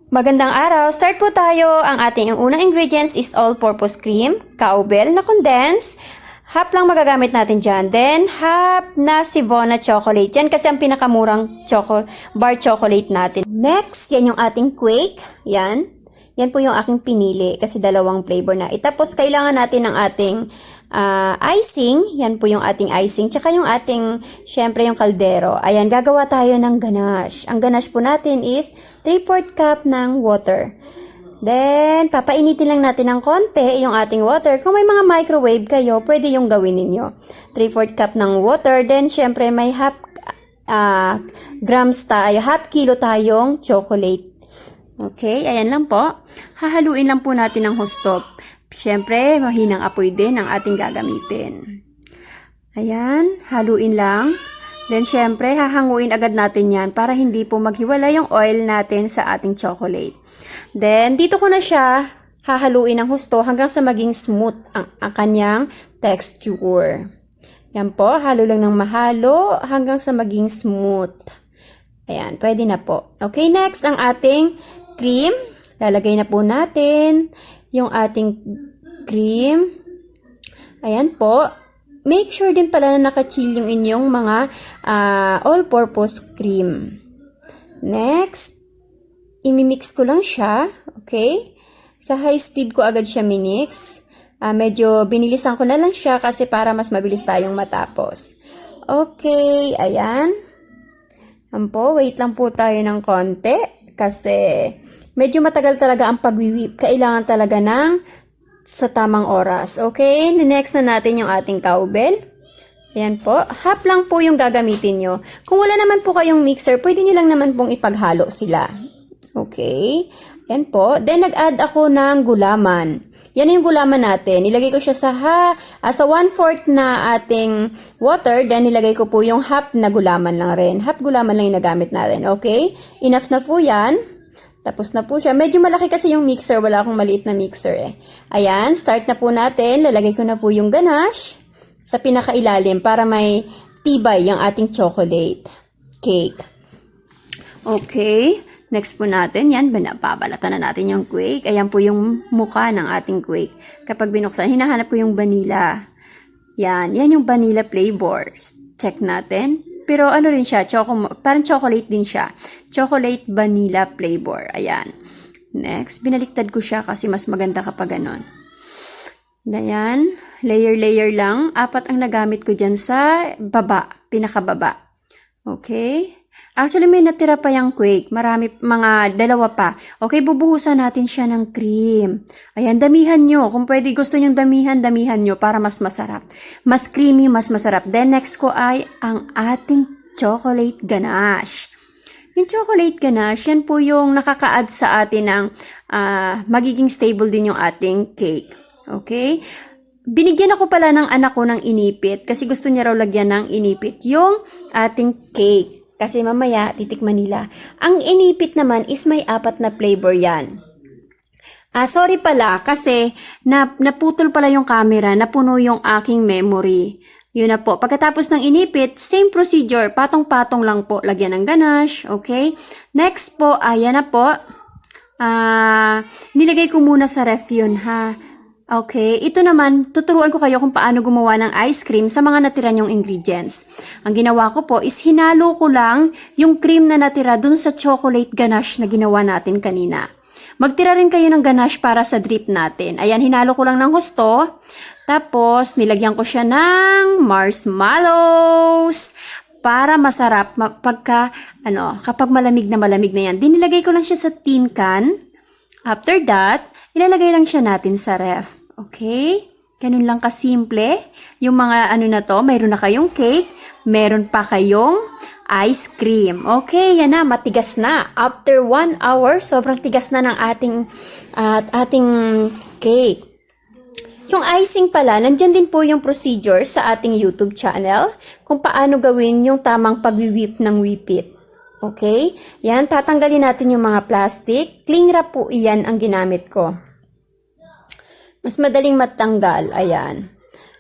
Magandang araw! Start po tayo. Ang ating unang ingredients is all-purpose cream, cowbell na condense, half lang magagamit natin dyan. Then, half na Sivona chocolate. Yan kasi ang pinakamurang bar chocolate natin. Next, yan yung ating quake. Yan. Yan po yung aking pinili kasi dalawang flavor na. Tapos, kailangan natin ng ating icing. Yan po yung ating icing. Tsaka yung ating, syempre yung kaldero. Ayan, gagawa tayo ng ganache. Ang ganache po natin is 3/4 cup ng water. Then, papainitin lang natin ng konti yung ating water. Kung may mga microwave kayo, pwede yung gawin ninyo. 3/4 cup ng water. Then, syempre may half kilo tayong chocolate. Okay, ayan lang po. Hahaluin lang po natin ng husto. Siyempre, mahinang apoy din ang ating gagamitin. Ayan, haluin lang. Then, siyempre, hahanguin agad natin yan para hindi po maghiwala yung oil natin sa ating chocolate. Then, dito ko na siya hahaluin ng husto hanggang sa maging smooth ang kanyang texture. Yan po, halo lang ng mahalo hanggang sa maging smooth. Ayan, pwede na po. Okay, next, ang ating cream. Lalagay na po natin yung ating cream. Ayan po. Make sure din pala na naka-chill yung inyong mga all-purpose cream. Next, imimix ko lang siya. Okay? Sa high speed ko agad siya minix. Medyo binilisan ko na lang siya kasi para mas mabilis tayong matapos. Okay, ayan. Wait lang po tayo ng konti kasi medyo matagal talaga ang pag-whip. Kailangan talaga ng sa tamang oras. Okay? Next na natin yung ating cowbell. Ayan po. Half lang po yung gagamitin nyo. Kung wala naman po kayong mixer, pwede nyo lang naman pong ipaghalo sila. Okay? Ayan po. Then, nag-add ako ng gulaman. Yan yung gulaman natin. Nilagay ko siya sa 1/4 na ating water. Then, nilagay ko po yung half na gulaman lang rin. Half gulaman lang yung nagamit natin. Okay? Enough na po yan. Tapos na po siya. Medyo malaki kasi yung mixer. Wala akong maliit na mixer eh. Ayan, start na po natin. Lalagay ko na po yung ganache sa pinakailalim para may tibay yung ating chocolate cake. Okay. Next po natin, yan, babalatan na natin yung quake. Ayan po yung mukha ng ating quake. Kapag binuksan, hinahanap po yung vanilla. Yan yung vanilla flavors. Check natin. Pero ano rin siya, parang chocolate din siya. Chocolate vanilla flavor. Ayan. Next, binaliktad ko siya kasi mas maganda kapag ganon. Ayan, layer lang. 4 ang nagamit ko dyan sa baba, pinakababa. Okay. Actually, may natira pa yung quake. Marami, mga 2 pa. Okay, bubuhusan natin siya ng cream. Ayan, damihan nyo. Kung pwede, gusto nyong damihan nyo para mas masarap. Mas creamy, mas masarap. Then, next ko ay ang ating chocolate ganache. Yung chocolate ganache, yan po yung nakaka-add sa atin ng magiging stable din yung ating cake. Okay? Binigyan ako pala ng anak ko ng inipit kasi gusto niya raw lagyan ng inipit yung ating cake. Kasi mamaya, titikman nila. Ang inipit naman is may 4 na flavor yan. Sorry pala, kasi naputol pala yung camera, napuno yung aking memory. Yun na po. Pagkatapos ng inipit, same procedure. Patong-patong lang po. Lagyan ng ganache. Okay? Next po, ayan na po. Nilagay ko muna sa ref yun, ha? Okay, ito naman, tuturuan ko kayo kung paano gumawa ng ice cream sa mga natira nyong ingredients. Ang ginawa ko po is hinalo ko lang yung cream na natira dun sa chocolate ganache na ginawa natin kanina. Magtira rin kayo ng ganache para sa drip natin. Ayan, hinalo ko lang ng husto. Tapos, nilagyan ko siya ng marshmallows para masarap kapag malamig na yan. Dinilagay ko lang siya sa tin can. After that, ilalagay lang siya natin sa ref. Okay? Ganun lang kasimple. Yung mga na to, mayroon na kayong cake, meron pa kayong ice cream. Okay, yan na, matigas na. After 1 hour, sobrang tigas na ng ating cake. Yung icing pala, nandyan din po yung procedure sa ating YouTube channel kung paano gawin yung tamang pag-whip ng whippet. Okay? Yan, tatanggalin natin yung mga plastic. Cling wrap po iyan ang ginamit ko. Mas madaling matanggal. Ayan.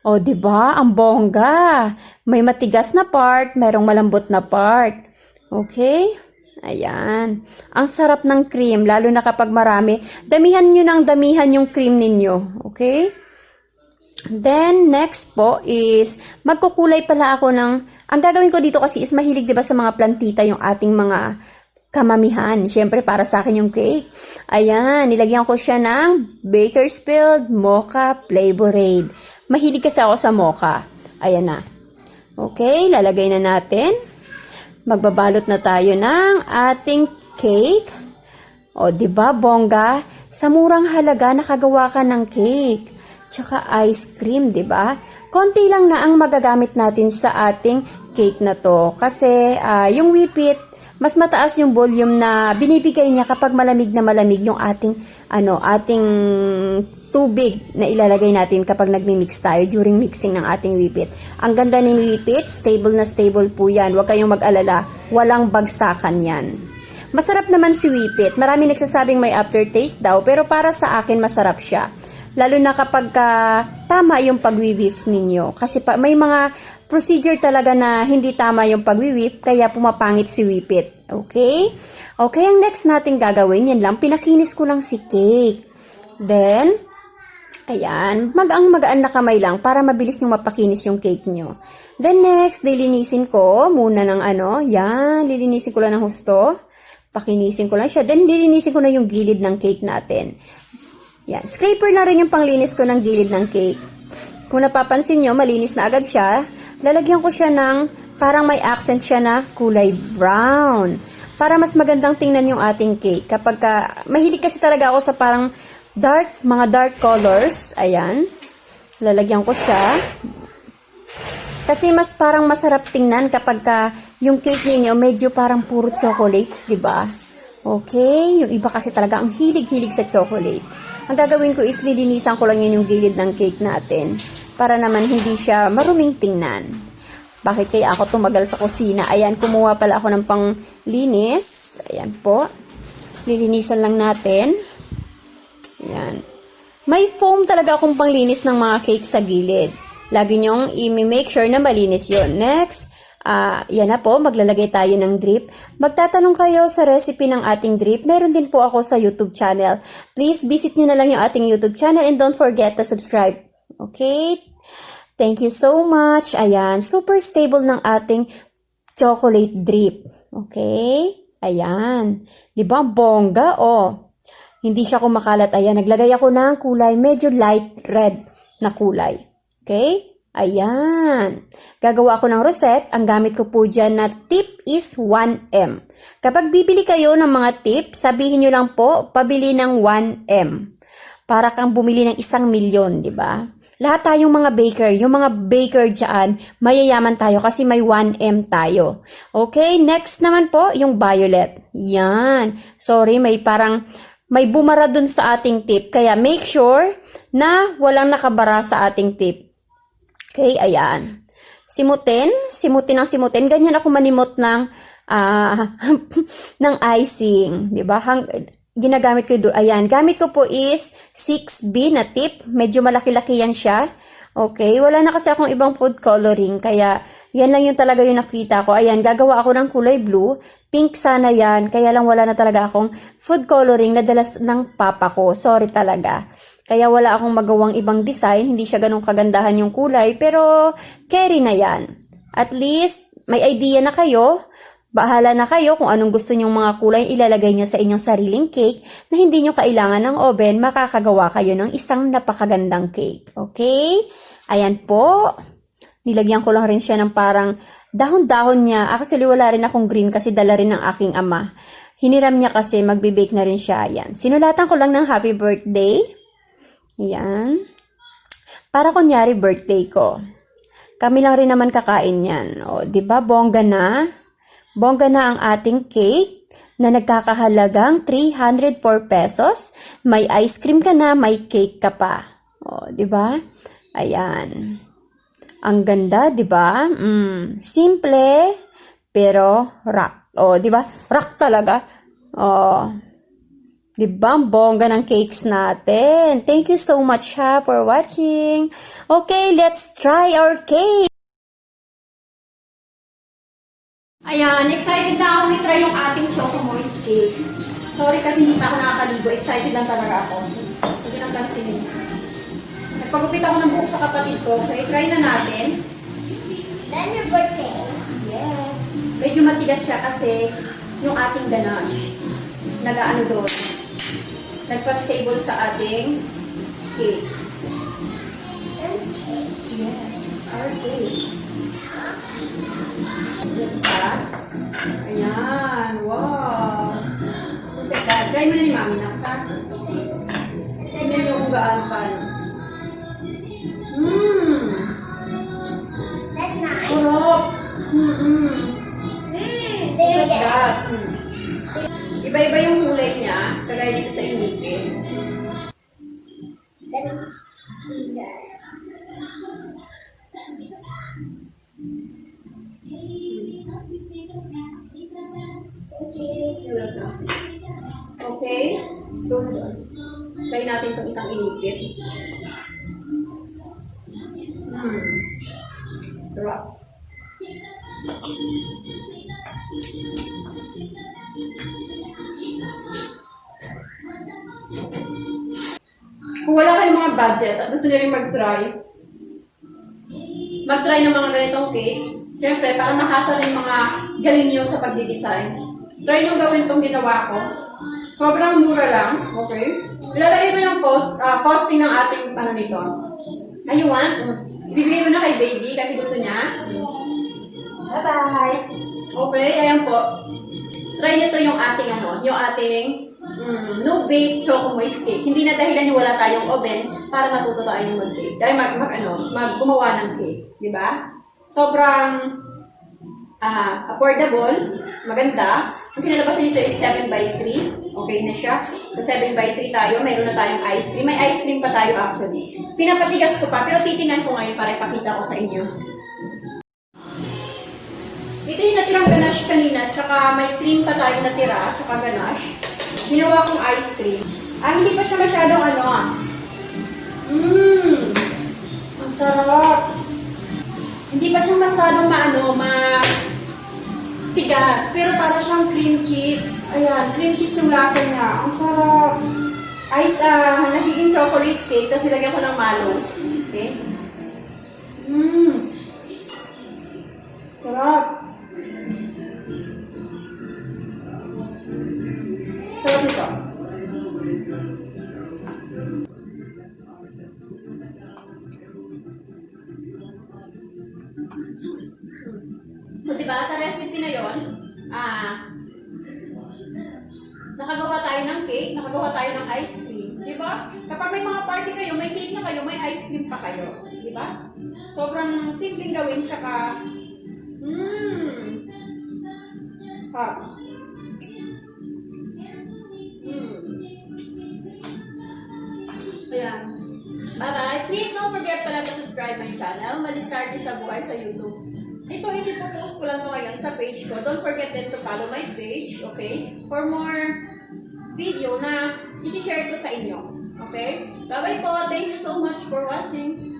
O, diba? Ang bongga. May matigas na part, mayroong malambot na part. Okay? Ayan. Ang sarap ng cream, lalo na kapag marami. Damihan nyo ng damihan yung cream ninyo. Okay? Then, next po is, magkukulay pala ako ng, ang gagawin ko dito kasi is mahilig diba sa mga plantita yung ating mga kamamihan. Siyempre, para sa akin yung cake. Ayan, nilagyan ko siya ng Bakersfield Mocha Flavorade. Mahilig kasi ako sa mocha. Ayan na. Okay, lalagay na natin. Magbabalot na tayo ng ating cake. O, diba, bongga? Sa murang halaga, nakagawa ka ng cake. Tsaka ice cream, diba? Konti lang na ang magagamit natin sa ating cake na to. Kasi, yung whippet, mas mataas yung volume na binibigay niya kapag malamig na malamig yung ating tubig na ilalagay natin kapag nagmi-mix tayo during mixing ng ating whippet. Ang ganda ni whippet, stable na stable po yan. Huwag kayong mag-alala, walang bagsakan yan. Masarap naman si whippet. Marami nagsasabing may aftertaste daw, pero para sa akin masarap siya. Lalo na kapag tama yung pag-whip ninyo. Kasi may mga procedure talaga na hindi tama yung pag-whip, kaya pumapangit si whippet. Okay? Okay, ang next natin gagawin, yan lang. Pinakinis ko lang si cake. Then, ayan, magaan na kamay lang para mabilis nyo mapakinis yung cake nyo. Then next, lilinisin ko muna ng yan, lilinisin ko lang ng husto. Pakinisin ko lang siya. Then, lilinisin ko na yung gilid ng cake natin. Yan, scraper na rin yung panglinis ko ng gilid ng cake. Kung napapansin nyo, malinis na agad siya. Lalagyan ko siya ng parang may accent siya na kulay brown. Para mas magandang tingnan yung ating cake. Kapag mahilig kasi talaga ako sa parang mga dark colors. Ayan. Lalagyan ko siya. Kasi mas parang masarap tingnan kapag yung cake ninyo medyo parang puro chocolates, di ba? Okay, yung iba kasi talaga ang hilig-hilig sa chocolate. Ang gagawin ko is lilinisan ko lang yun yung gilid ng cake natin para naman hindi siya maruming tingnan. Bakit kaya ako tumagal sa kusina? Ayan, kumuha pala ako ng panglinis. Ayan po. Lilinisan lang natin. Ayan. May foam talaga akong panglinis ng mga cake sa gilid. Lagi nyong i-make sure na malinis yun. Next, yan na po, maglalagay tayo ng drip. Magtatanong kayo sa recipe ng ating drip. Meron din po ako sa YouTube channel. Please visit nyo na lang yung ating YouTube channel and don't forget to subscribe. Okay? Thank you so much. Ayan, super stable ng ating chocolate drip. Okay? Ayan. Diba, bongga? Oh. Hindi siya kumakalat. Ayan, naglagay ako ng kulay, medyo light red na kulay. Okay? Ayan. Gagawa ako ng rosette. Ang gamit ko po dyan na tip is 1M. Kapag bibili kayo ng mga tip, sabihin nyo lang po, pabili ng 1M. Para kang bumili ng 1,000,000, di ba? Lahat tayong mga baker, yung mga baker dyan, mayayaman tayo kasi may 1M tayo. Okay, next naman po, yung violet. Yan. Sorry, may bumara dun sa ating tip. Kaya make sure na walang nakabara sa ating tip. Okay, ayan. Simutin ng simutin. Ganyan ako manimot ng ng icing, 'di ba? Ginagamit ko doon. Ayan, gamit ko po is 6B na tip. Medyo malaki-laki yan siya. Okay, wala na kasi akong ibang food coloring, kaya yan lang yung talaga yung nakita ko. Ayan, gagawa ako ng kulay blue. Pink sana yan, kaya lang wala na talaga akong food coloring na dala ng papa ko. Sorry talaga. Kaya wala akong magawang ibang design, hindi siya ganun kagandahan yung kulay, pero carry na yan. At least, may idea na kayo. Bahala na kayo kung anong gusto nyong mga kulay ilalagay nyo sa inyong sariling cake na hindi nyo kailangan ng oven, makakagawa kayo ng isang napakagandang cake. Okay? Ayan po. Nilagyan ko lang rin siya ng parang dahon-dahon niya. Actually, wala rin akong green kasi dala rin ng aking ama. Hiniram niya kasi magbe-bake na rin siya. Ayan. Sinulatan ko lang ng happy birthday. Ayan. Para kunyari birthday ko. Kami lang rin naman kakain yan. O, diba? Bongga na. Bongga na ang ating cake na nagkakahalagang 304 pesos. May ice cream ka na, may cake ka pa. O, di ba? Ayan. Ang ganda, di ba? Simple, pero rock. O, di ba? Rock talaga. O, di ba? Ang bongga ng cakes natin. Thank you so much for watching. Okay, let's try our cake. Ayan, excited na ako i-try yung ating Choco Moist Cake. Sorry kasi hindi pa ako nakakaligo. Excited lang talaga ako. Hindi lang pansinin. Nagpagupit ako ng buhok sa kapatid ko. Okay, try na natin. Then your birthday. Yes. Medyo matigas siya kasi yung ating ganache. Nag-ano doon. Nagpa-stable sa ating cake. Yes, it's our cake. Yung isa. Ayan. Wow. Look at that. Try mo na ni Mami na ka. Tignan niyo kung gaano pa. That's nice. Sarap. There Look you at go. that. Iba-iba yung kulay niya. Kagaya dito sa inipin. Okay? So, try natin itong isang inipit. Sarap. Kung wala kayong mga budget at gusto nyo rin mag-try ng mga ganitong cakes, syempre, para mahasa rin mga galing nyo sa pagdi-design. Try nyo gawin itong ginawa ko. Sobrang mura lang, okay? Ilalagay ko yung costing ng ating nito. Ay, you want? Ibibigay mo na kay baby kasi gusto niya. Bye-bye! Okay, ayan po. Try nyo to yung ating no-bake Choco Moist Cake. Hindi na dahilan yung wala tayong oven para matuto tayo yung mag-bake. Dahil gumawa ng cake. Di ba? Sobrang affordable, maganda. Ang pinalabasan nito is 7x3. Okay na siya. Sa 7x3 tayo, mayroon na tayong ice cream. May ice cream pa tayo actually. Pinapatigas ko pa, pero titinan ko ngayon para ipakita ko sa inyo. Ito yung natirang ganache kanina, tsaka may cream pa tayo natira, tsaka ganache. Ginawa kong ice cream. Hindi pa siya masyadong ang sarap. Hindi pa siya masyadong tigas. Pero para siyang cream cheese. Ayan, cream cheese yung lasa niya. Ang sarap. Nagiging chocolate cake, kasi lagyan ko ng mallows. Okay? Sarap. Sarap nito. So, diba, sa recipe na yon, nakagawa tayo ng cake, nakagawa tayo ng ice cream. Diba? Kapag may mga party kayo, may cake na kayo, may ice cream pa kayo. Diba? Sobrang simpleng gawin, tsaka, Ayan. Bye-bye. Please don't forget pala to subscribe my channel. Maliskarte sa buhay sa YouTube. Ito is ipopost ko lang to ngayon sa page ko. Don't forget then to follow my page, okay? For more video na isi-share ko sa inyo. Okay? Bye-bye po. Thank you so much for watching.